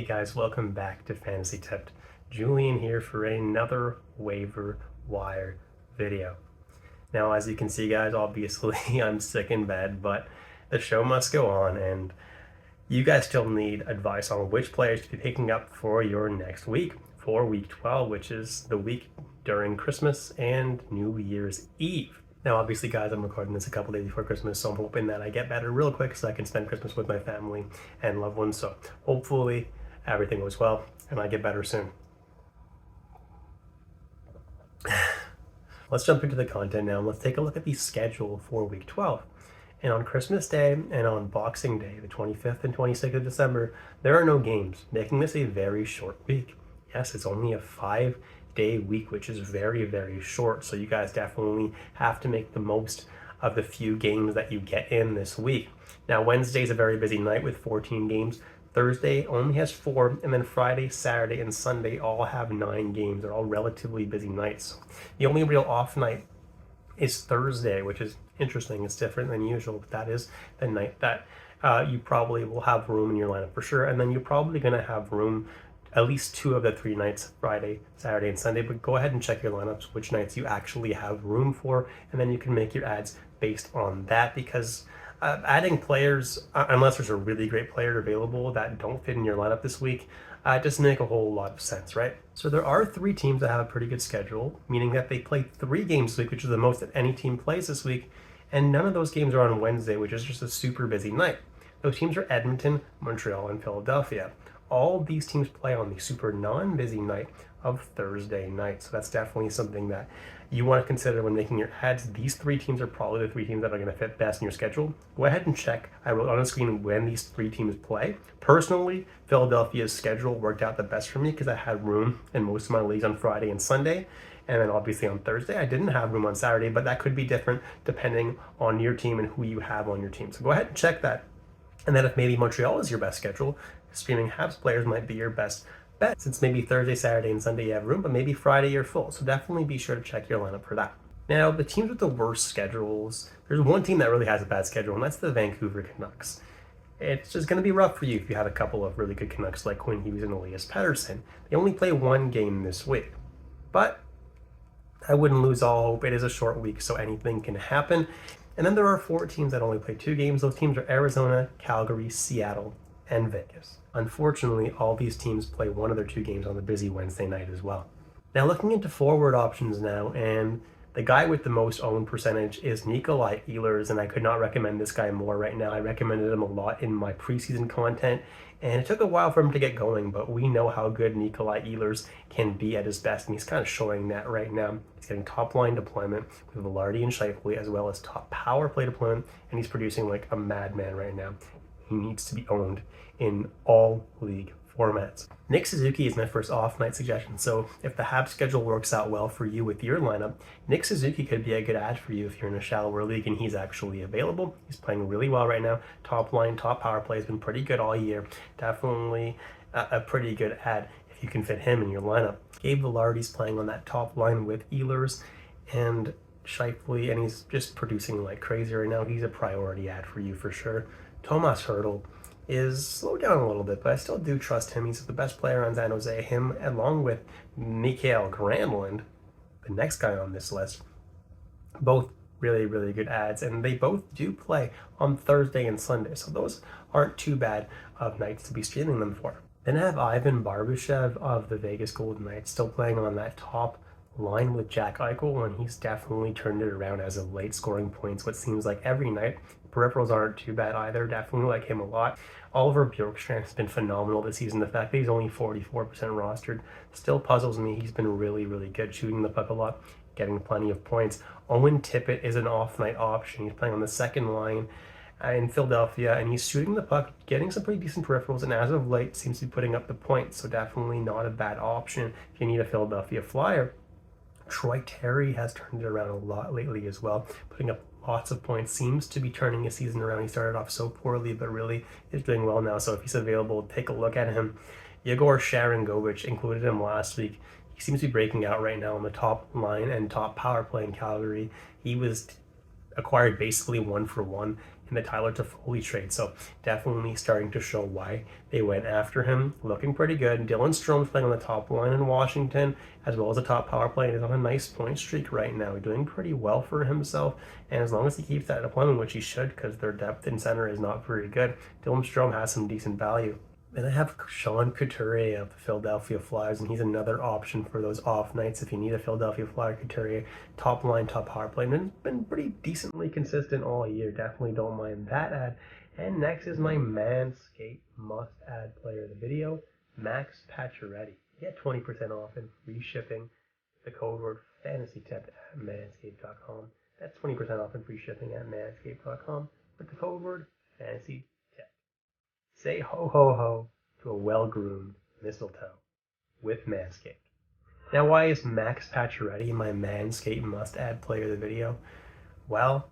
Hey guys, welcome back to Fantasy Tipped. Julian here for another waiver wire video. Now, as you can see, guys, obviously I'm sick in bed, but the show must go on, and you guys still need advice on which players to be picking up for your next week, for week 12, which is the week during Christmas and New Year's Eve. Now, obviously, guys, I'm recording this a couple days before Christmas, so I'm hoping that I get better real quick so I can spend Christmas with my family and loved ones. So hopefully everything goes well and I get better soon. Let's jump into the content now and let's take a look at the schedule for week 12. And on Christmas Day and on Boxing Day, the 25th and 26th of December, there are no games, making this a very short week. Yes, it's only a 5-day week, which is very, very short. So you guys definitely have to make the most of the few games that you get in this week. Now, Wednesday is a very busy night with 14 games. Thursday only has 4, and then Friday, Saturday, and Sunday all have 9 games. They're all relatively busy nights. The only real off night is Thursday, which is interesting. It's different than usual, but that is the night that you probably will have room in your lineup for sure. And then you're probably going to have room at least 2 of the 3 nights, Friday, Saturday, and Sunday. But go ahead and check your lineups, which nights you actually have room for, and then you can make your ads based on that, because adding players, unless there's a really great player available that don't fit in your lineup this week, doesn't make a whole lot of sense, right? So there are 3 teams that have a pretty good schedule, meaning that they play 3 games this week, which is the most that any team plays this week, and none of those games are on Wednesday, which is just a super busy night. Those teams are Edmonton, Montreal, and Philadelphia. All of these teams play on the super non-busy night of Thursday night, so that's definitely something that you want to consider when making your ads. These 3 teams are probably the 3 teams that are going to fit best in your schedule. Go ahead and check. I wrote on the screen when these 3 teams play. Personally, Philadelphia's schedule worked out the best for me because I had room in most of my leagues on Friday and Sunday. And then obviously on Thursday, I didn't have room on Saturday, but that could be different depending on your team and who you have on your team. So go ahead and check that. And then if maybe Montreal is your best schedule, streaming Habs players might be your best bet, since maybe Thursday, Saturday, and Sunday you have room, but maybe Friday you're full. So definitely be sure to check your lineup for that. Now, the teams with the worst schedules, there's one team that really has a bad schedule, and that's the Vancouver Canucks. It's just going to be rough for you if you have a couple of really good Canucks like Quinn Hughes and Elias Pettersson. They only play 1 game this week, but I wouldn't lose all hope. It is a short week, so anything can happen. And then there are 4 teams that only play 2 games. Those teams are Arizona, Calgary, Seattle, and Vegas. Unfortunately, all these teams play 1 of their 2 games on the busy Wednesday night as well. Now, looking into forward options now, and the guy with the most owned percentage is Nikolai Ehlers, and I could not recommend this guy more right now. I recommended him a lot in my preseason content, and it took a while for him to get going, but we know how good Nikolai Ehlers can be at his best, and he's kind of showing that right now. He's getting top line deployment with Velarde and Scheifele, as well as top power play deployment, and he's producing like a madman right now. He needs to be owned in all league formats. Nick Suzuki is my first off-night suggestion, so if the Habs schedule works out well for you with your lineup, Nick Suzuki could be a good ad for you if you're in a shallower league and he's actually available. He's playing really well right now. Top line, top power play has been pretty good all year. Definitely a pretty good ad if you can fit him in your lineup. Gabe Velarde's playing on that top line with Ehlers and Scheifele, and he's just producing like crazy right now. He's a priority ad for you for sure. Tomas Hertl is slowed down a little bit, but I still do trust him. He's the best player on San Jose. Him, along with Mikael Granlund, the next guy on this list, both really, really good ads, and they both do play on Thursday and Sunday, so those aren't too bad of nights to be streaming them for. Then I have Ivan Barbashev of the Vegas Golden Knights still playing on that top line with Jack Eichel, and he's definitely turned it around as of late, scoring points what seems like every night. Peripherals aren't too bad either. Definitely like him a lot. Oliver Bjorkstrand has been phenomenal this season. The fact that he's only 44% rostered still puzzles me. He's been really, really good, shooting the puck a lot, getting plenty of points. Owen Tippett is an off-night option. He's playing on the second line in Philadelphia, and he's shooting the puck, getting some pretty decent peripherals, and as of late seems to be putting up the points, so definitely not a bad option if you need a Philadelphia Flyer. Troy Terry has turned it around a lot lately as well, putting up lots of points, seems to be turning his season around. He started off so poorly, but really is doing well now, so if he's available, take a look at him. Yegor Sharangovich, included him last week. He seems to be breaking out right now on the top line and top power play in Calgary. He was acquired basically 1-for-1 in the Tyler Toffoli trade. So definitely starting to show why they went after him. Looking pretty good. Dylan Strome's playing on the top line in Washington, as well as a top power play, and is on a nice point streak right now. He's doing pretty well for himself, and as long as he keeps that deployment, which he should, because their depth in center is not very good, Dylan Strome has some decent value. Then I have Sean Couturier of the Philadelphia Flyers, and he's another option for those off nights if you need a Philadelphia Flyer. Couturier, top line, top power play, and been pretty decently consistent all year. Definitely don't mind that ad. And next is my Manscaped must-add player of the video, Max Pacioretty. Get 20% off and free shipping. The code word FANTASYTIP at manscaped.com. That's 20% off and free shipping at manscaped.com with the code word FANTASYTIP. Say ho ho ho to a well-groomed mistletoe with Manscaped. Now, why is Max Pacioretty my Manscaped must-add player of the video? Well,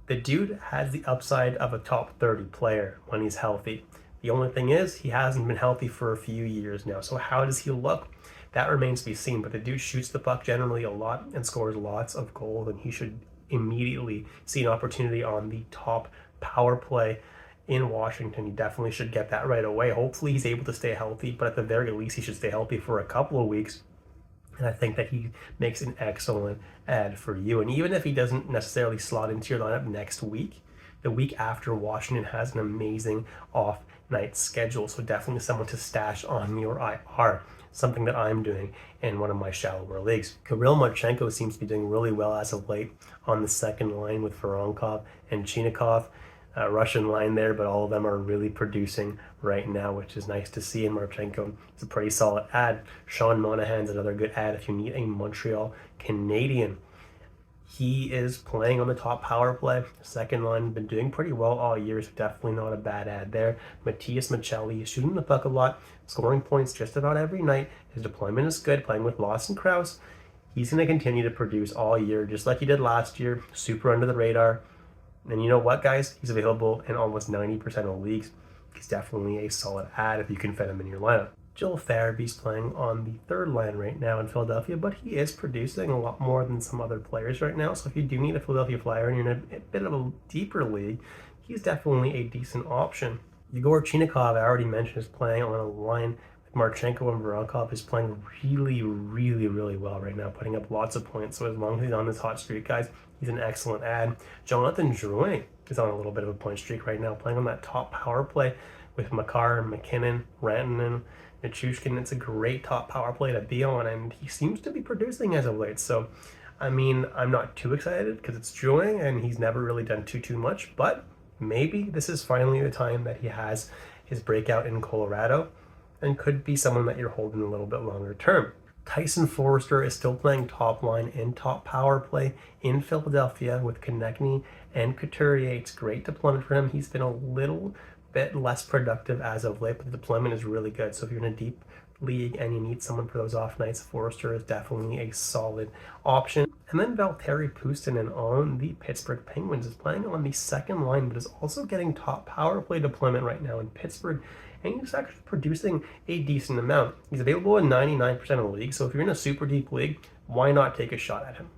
the dude has the upside of a top 30 player when he's healthy. The only thing is, he hasn't been healthy for a few years now. So how does he look? That remains to be seen. But the dude shoots the puck generally a lot and scores lots of goals, and he should immediately see an opportunity on the top power play in Washington. He definitely should get that right away. Hopefully he's able to stay healthy, but at the very least he should stay healthy for a couple of weeks. And I think that he makes an excellent ad for you. And even if he doesn't necessarily slot into your lineup next week, the week after, Washington has an amazing off night schedule. So definitely someone to stash on your IR. Something that I'm doing in one of my shallower leagues. Kirill Marchenko seems to be doing really well as of late on the second line with Voronkov and Chinakhov. Russian line there, but all of them are really producing right now, which is nice to see. And Marchenko is a pretty solid ad. Sean Monahan's another good ad if you need a Montreal Canadian. He is playing on the top power play. Second line, been doing pretty well all year, so definitely not a bad ad there. Matthias Michelli is shooting the puck a lot, scoring points just about every night. His deployment is good, playing with Lawson Krause. He's going to continue to produce all year, just like he did last year, super under the radar. And you know what, guys? He's available in almost 90% of leagues. He's definitely a solid ad if you can fit him in your lineup. Joel Farabee's playing on the third line right now in Philadelphia, but he is producing a lot more than some other players right now. So if you do need a Philadelphia Flyer and you're in a bit of a deeper league, he's definitely a decent option. Yegor Chinakhov, I already mentioned, is playing on a line with Marchenko, and Voronkov is playing really well right now, putting up lots of points. So as long as he's on this hot streak, guys, he's an excellent ad. Jonathan Drouin is on a little bit of a point streak right now, playing on that top power play with Makar, McKinnon, Rantanen, Nichushkin. It's a great top power play to be on, and he seems to be producing as of late. So, I mean, I'm not too excited because it's Drouin, and he's never really done too much, but maybe this is finally the time that he has his breakout in Colorado and could be someone that you're holding a little bit longer term. Tyson Forrester is still playing top line and top power play in Philadelphia with Konechny and Couturier. It's great deployment for him. He's been a little bit less productive as of late, but the deployment is really good. So if you're in a deep league and you need someone for those off nights, Forrester is definitely a solid option. And then Valtteri Puustinen on the Pittsburgh Penguins is playing on the second line, but is also getting top power play deployment right now in Pittsburgh. And he's actually producing a decent amount. He's available in 99% of the league, so if you're in a super deep league, why not take a shot at him?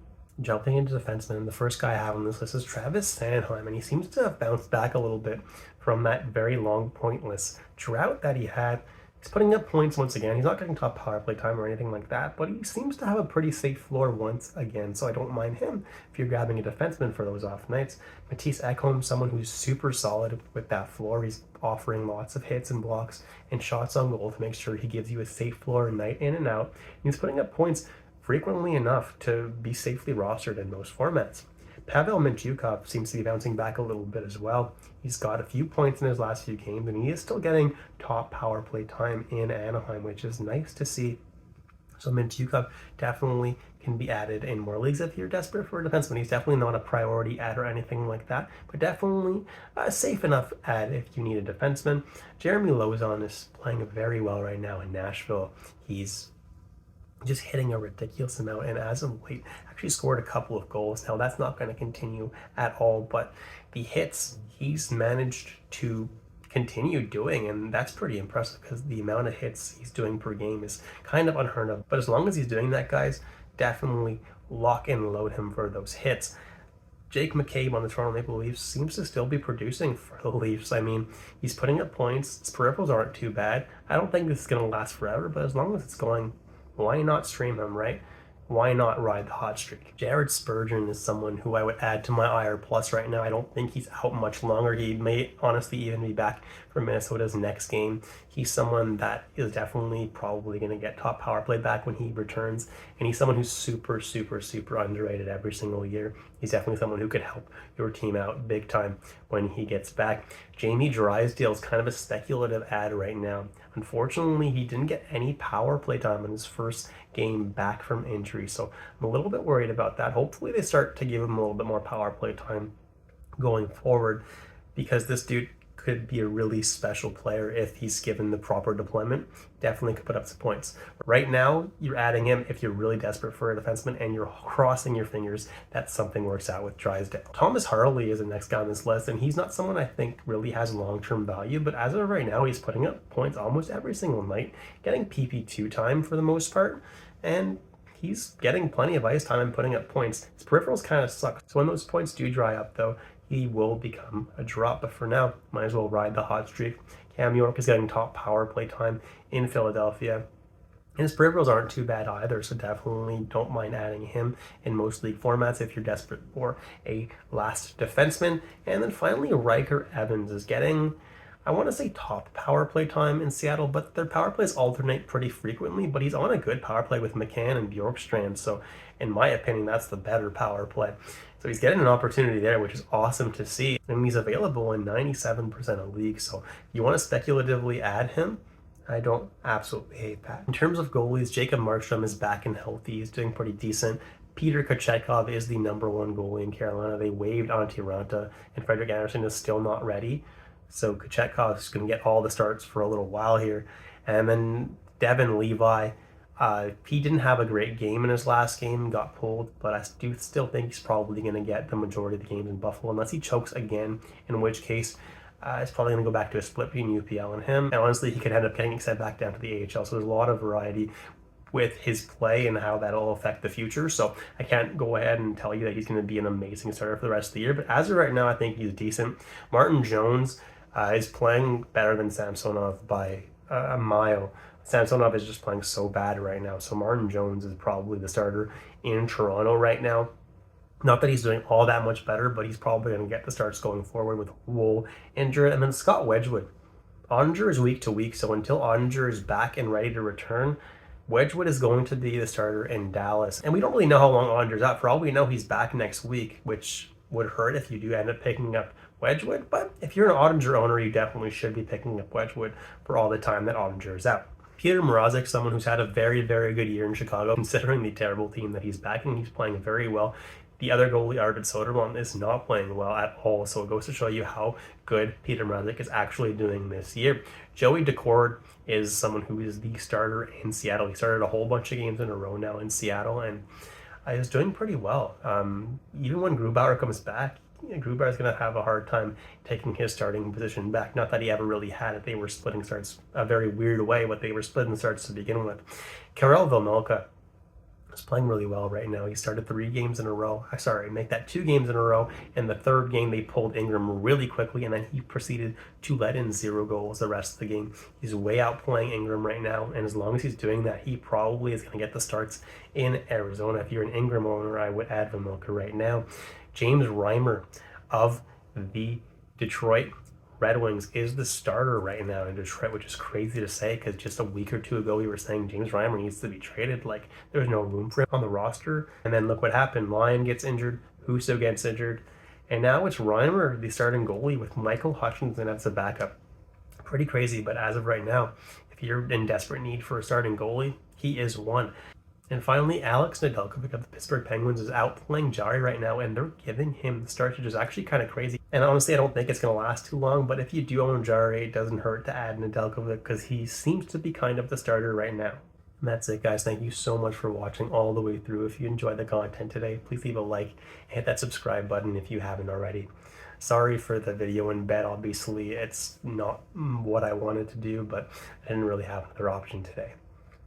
Jumping into defensemen, the first guy I have on this list is Travis Sanheim, and he seems to have bounced back a little bit from that very long pointless drought that he had. He's putting up points once again. He's not getting top power play time or anything like that, but he seems to have a pretty safe floor once again, so I don't mind him if you're grabbing a defenseman for those off nights. Matisse Ekholm, someone who's super solid with that floor. He's offering lots of hits and blocks and shots on goal to make sure he gives you a safe floor night in and out. And he's putting up points frequently enough to be safely rostered in most formats. Pavel Mintyukov seems to be bouncing back a little bit as well. He's got a few points in his last few games, and he is still getting top power play time in Anaheim, which is nice to see. So Mintyukov definitely can be added in more leagues if you're desperate for a defenseman. He's definitely not a priority ad or anything like that, but definitely a safe enough ad if you need a defenseman. Jeremy Lauzon is playing very well right now in Nashville. He's just hitting a ridiculous amount, and as of late actually scored a couple of goals. Now that's not going to continue at all, but the hits he's managed to continue doing, and that's pretty impressive because the amount of hits he's doing per game is kind of unheard of. But as long as he's doing that, guys, definitely lock and load him for those hits. Jake McCabe on the Toronto Maple Leafs seems to still be producing for the Leafs. I mean, he's putting up points. His peripherals aren't too bad. I don't think this is going to last forever, but as long as it's going, why not stream him, right? Why not ride the hot streak? Jared Spurgeon is someone who I would add to my IR plus right now. I don't think he's out much longer. He may honestly even be back for Minnesota's next game. He's someone that is definitely probably going to get top power play back when he returns. And he's someone who's super, super, super underrated every single year. He's definitely someone who could help your team out big time when he gets back. Jamie Drysdale is kind of a speculative ad right now. Unfortunately, he didn't get any power play time in his first game back from injury, so I'm a little bit worried about that. Hopefully they start to give him a little bit more power play time going forward, because this dude could be a really special player if he's given the proper deployment. Definitely could put up some points. But right now, you're adding him if you're really desperate for a defenseman and you're crossing your fingers that something works out with Drysdale. Thomas Harley is the next guy on this list, and he's not someone I think really has long-term value, but as of right now, he's putting up points almost every single night, getting PP2 time for the most part, and he's getting plenty of ice time and putting up points. His peripherals kind of suck, so when those points do dry up, though, he will become a drop. But for now, might as well ride the hot streak. Cam York is getting top power play time in Philadelphia. And his peripherals aren't too bad either, so definitely don't mind adding him in most league formats if you're desperate for a last defenseman. And then finally, Riker Evans is getting, I want to say, top power play time in Seattle, but their power plays alternate pretty frequently, but he's on a good power play with McCann and Bjorkstrand, so in my opinion, that's the better power play. So he's getting an opportunity there, which is awesome to see, and he's available in 97% of leagues, so if you want to speculatively add him, I don't absolutely hate that. In terms of goalies, Jacob Markstrom is back and healthy. He's doing pretty decent. Peter Kochetkov is the #1 goalie in Carolina. They waived Antti Ranta, and Frederik Andersen is still not ready. So Kochetkov is going to get all the starts for a little while here. And then Devin Levi, he didn't have a great game in his last game, got pulled, but I do still think he's probably going to get the majority of the games in Buffalo, unless he chokes again, in which case it's probably going to go back to a split between UPL and him. And honestly, he could end up getting sent back down to the AHL, so there's a lot of variety with his play and how that'll affect the future. So I can't go ahead and tell you that he's going to be an amazing starter for the rest of the year, but as of right now, I think he's decent. Martin Jones is playing better than Samsonov by a mile. Samsonov is just playing so bad right now, so Martin Jones is probably the starter in Toronto right now. Not that he's doing all that much better, but he's probably going to get the starts going forward with Wool injured. And then Scott Wedgwood. Ottinger is week to week, so until Ottinger is back and ready to return, Wedgwood is going to be the starter in Dallas. And we don't really know how long Ottinger's out. For all we know, he's back next week, which would hurt if you do end up picking up Wedgwood. But if you're an Ottinger owner, you definitely should be picking up Wedgwood for all the time that Ottinger is out. Peter Mrazek, someone who's had a very, very good year in Chicago, considering the terrible team that he's backing. He's playing very well. The other goalie, Arvid Soderblom, is not playing well at all, so it goes to show you how good Peter Mrazek is actually doing this year. Joey Decord is someone who is the starter in Seattle. He started a whole bunch of games in a row now in Seattle, and is doing pretty well. Even when Grubauer comes back, Grubauer is going to have a hard time taking his starting position back. Not that he ever really had it. They were splitting starts a very weird way, but they were splitting starts to begin with. Karel Vejmelka is playing really well right now. He started 2 games in a row, and the third game they pulled Ingram really quickly, and then he proceeded to let in 0 goals the rest of the game. He's way outplaying Ingram right now, and as long as he's doing that, he probably is going to get the starts in Arizona. If you're an Ingram owner, I would add Vejmelka right now. James Reimer of the Detroit Red Wings is the starter right now in Detroit, which is crazy to say because just a week or two ago we were saying James Reimer needs to be traded. Like, there's no room for him on the roster. And then look what happened. Lyon gets injured, Husso gets injured, and now it's Reimer, the starting goalie, with Michael Hutchinson as a backup. Pretty crazy, but as of right now, if you're in desperate need for a starting goalie, he is one. And finally, Alex Nedeljkovic of the Pittsburgh Penguins is out playing Jari right now, and they're giving him the start, which is actually kind of crazy. And honestly, I don't think it's going to last too long, but if you do own Jari, it doesn't hurt to add Nedeljkovic because he seems to be kind of the starter right now. And that's it, guys. Thank you so much for watching all the way through. If you enjoyed the content today, please leave a like and hit that subscribe button if you haven't already. Sorry for the video in bed, obviously. It's not what I wanted to do, but I didn't really have another option today.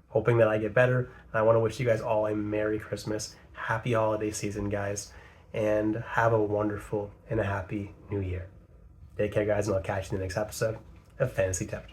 Hoping that I get better. I want to wish you guys all a Merry Christmas, Happy Holiday season, guys, and have a wonderful and a happy new year. Take care, guys, and I'll catch you in the next episode of Fantasy Tips.